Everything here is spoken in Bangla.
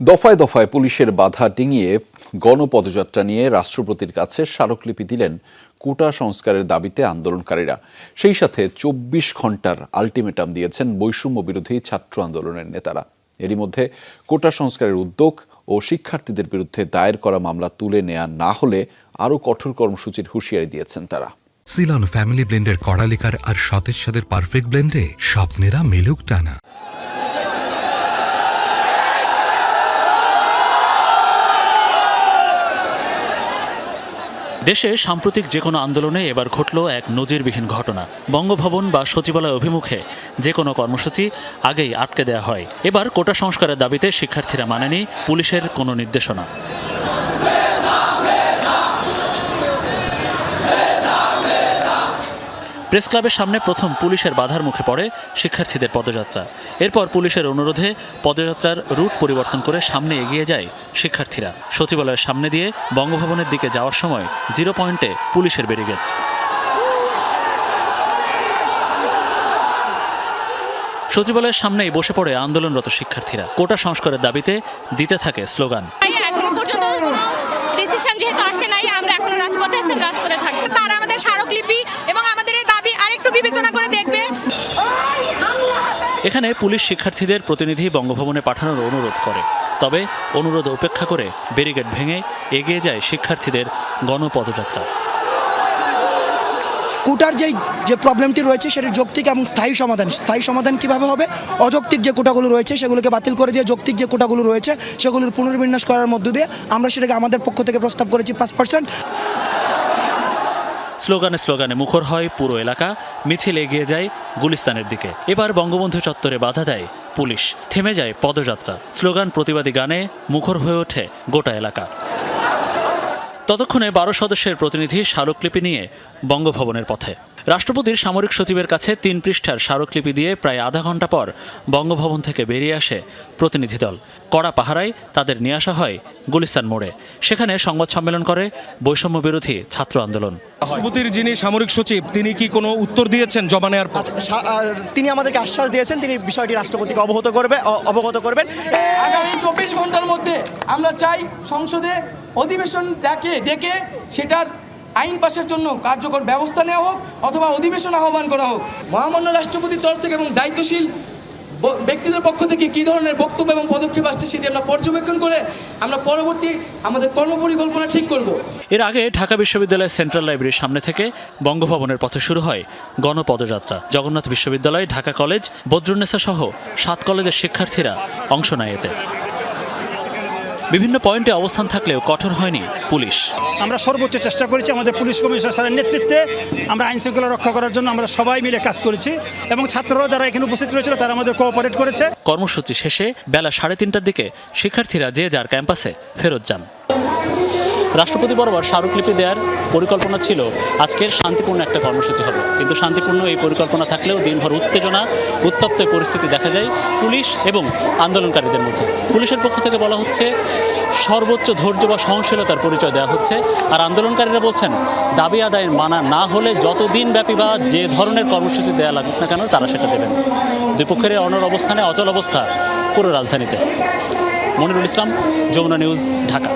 দফায় দফায় পুলিশের বাধা ডিঙিয়ে গণপদযাত্রা নিয়ে রাষ্ট্রপতির কাছে স্মারকলিপি দিলেন কোটা সংস্কারের দাবিতে আন্দোলনকারীরা। সেই সাথে ২৪ ঘণ্টার আলটিমেটাম দিয়েছেন বৈষম্য বিরোধী ছাত্র আন্দোলনের নেতারা। এরই মধ্যে কোটা সংস্কারের উদ্যোগ ও শিক্ষার্থীদের বিরুদ্ধে দায়ের করা মামলা তুলে নেওয়া না হলে আরও কঠোর কর্মসূচির হুঁশিয়ারি দিয়েছেন তারা। সিলন ফ্যামিলি ব্লেন্ডের কড়া লিকার আর সতেজ স্বাদের পারফেক্ট ব্লেন্ডে স্বপ্নেরা মেলুক টানা। দেশে সাম্প্রতিক যে কোনো আন্দোলনে এবার ঘটল এক নজিরবিহীন ঘটনা। বঙ্গভবন বা সচিবালয় অভিমুখে যে কোনো কর্মসূচি আগেই আটকে দেওয়া হয়। এবার কোটা সংস্কারের দাবিতে শিক্ষার্থীরা মানেনি পুলিশের কোনো নির্দেশনা। প্রেস ক্লাবের সামনে প্রথম পুলিশের বাধার মুখে পড়ে শিক্ষার্থীদের পদযাত্রা। এরপর পুলিশের অনুরোধে পদযাত্রার রুট পরিবর্তন করে সামনে এগিয়ে যায় শিক্ষার্থীরা। সচিবালয়ের সামনে দিয়ে বঙ্গভবনের দিকে যাওয়ার সময় 0 পয়েন্টে পুলিশের ব্যারিকেড। সচিবালয়ের সামনেই বসে পড়ে আন্দোলনরত শিক্ষার্থীরা। কোটা সংস্কারের দাবিতে দিতে থাকে স্লোগান। এখনো পর্যন্ত কোনো ডিসিশন যেহেতু আসে নাই, আমরা এখনো রাজপথে আছি, রাজপথে থাকবো। তারা আমাদের স্মারকলিপি এবং আমাদের এই দাবি আরেকটু বিবেচনা করে দেখবে। এখানে পুলিশ শিক্ষার্থীদের প্রতিনিধি বঙ্গভবনে পাঠানোর অনুরোধ করে, তবে অনুরোধ উপেক্ষা করে ব্যারিকেড ভেঙে এগিয়ে যায় শিক্ষার্থীদের গণপদযাত্রা। কোটার যে প্রবলেমটি রয়েছে সেটির যৌক্তিক এবং স্থায়ী সমাধান কীভাবে হবে? অযৌক্তিক যে কোটাগুলো রয়েছে সেগুলোকে বাতিল করে দিয়ে যৌক্তিক যে কোটাগুলো রয়েছে সেগুলোর পুনর্বিন্যাস করার মধ্য দিয়ে আমরা সেটাকে আমাদের পক্ষ থেকে প্রস্তাব করেছি 5%। স্লোগানে স্লোগানে মুখর হয় পুরো এলাকা, মিছিল এগিয়ে যায় গুলিস্তানের দিকে। এবার বঙ্গবন্ধু চত্বরে বাধা দেয় পুলিশ, থেমে যায় পদযাত্রা। স্লোগান প্রতিবাদী গানে মুখর হয়ে ওঠে গোটা এলাকা। ততক্ষণে 12 সদস্যের প্রতিনিধি স্মারকলিপি নিয়ে বঙ্গভবনের পথে। রাষ্ট্রপতির সামরিক সচিবের কাছে 3 পৃষ্ঠার স্মারকলিপি দিয়ে প্রায় আধা ঘন্টা পর বঙ্গভবন থেকে বেরিয়ে আসে প্রতিনিধি দল। কড়া পাহারায় তাদের নিয়ে আসা হয় গুলিস্তান মোড়ে। সেখানে সংবাদ সম্মেলন করে বৈষম্য বিরোধী ছাত্র আন্দোলন। রাষ্ট্রপতির যিনি সামরিক সচিব তিনি কি কোনো উত্তর দিয়েছেন জমা নেওয়ার পর? তিনি আমাদেরকে আশ্বাস দিয়েছেন তিনি বিষয়টি রাষ্ট্রপতিকে অবগত করবেন। আগামী 24 ঘন্টার মধ্যে আমরা চাই সংসদে অধিবেশন ডেকে সেটার আইন পাশের জন্য কার্যকর ব্যবস্থা নেওয়া হোক অথবা অধিবেশন আহ্বান করা হোক। মহামান্য রাষ্ট্রপতির তরফ থেকে এবং দায়িত্বশীল ব্যক্তিদের পক্ষ থেকে কী ধরনের বক্তব্য এবং পদক্ষেপ আসছে সেটি আমরা পর্যবেক্ষণ করে আমরা পরবর্তী আমাদের কর্মপরিকল্পনা ঠিক করব। এর আগে ঢাকা বিশ্ববিদ্যালয়ের সেন্ট্রাল লাইব্রেরির সামনে থেকে বঙ্গভবনের পথে শুরু হয় গণপদযাত্রা। জগন্নাথ বিশ্ববিদ্যালয়, ঢাকা কলেজ, বদরুন্নেসা সহ 7 কলেজের শিক্ষার্থীরা অংশ নেয় এতে। বিভিন্ন পয়েন্টে অবস্থান থাকলেও কঠোর হয়নি পুলিশ। আমরা সর্বোচ্চ চেষ্টা করেছি আমাদের পুলিশ কমিশনার স্যারের নেতৃত্বে। আমরা আইন শৃঙ্খলা রক্ষা করার জন্য আমরা সবাই মিলে কাজ করেছি এবং ছাত্ররা যারা এখানে উপস্থিত রয়েছিল তারা আমাদের কোঅপারেট করেছে। কর্মসূচি শেষে বেলা 3:30টার দিকে শিক্ষার্থীরা যে যার ক্যাম্পাসে ফেরত যান। রাষ্ট্রপতি বরাবর স্মারকলিপি দেওয়ার পরিকল্পনা ছিল আজকের শান্তিপূর্ণ একটা কর্মসূচি হবে, কিন্তু শান্তিপূর্ণ এই পরিকল্পনা থাকলেও দিনভর উত্তেজনা, উত্তপ্ত পরিস্থিতি দেখা যায় পুলিশ এবং আন্দোলনকারীদের মধ্যে। পুলিশের পক্ষ থেকে বলা হচ্ছে সর্বোচ্চ ধৈর্য বা সহনশীলতার পরিচয় দেওয়া হচ্ছে, আর আন্দোলনকারীরা বলছেন দাবি আদায় মানা না হলে যতদিন ব্যাপী বা যে ধরনের কর্মসূচি দেওয়া লাগুক না কেন তারা সেটা দেবেন। দুই পক্ষের অনড় অবস্থানে অচল অবস্থা পুরো রাজধানীতে। মনিরুল ইসলাম, যমুনা নিউজ, ঢাকা।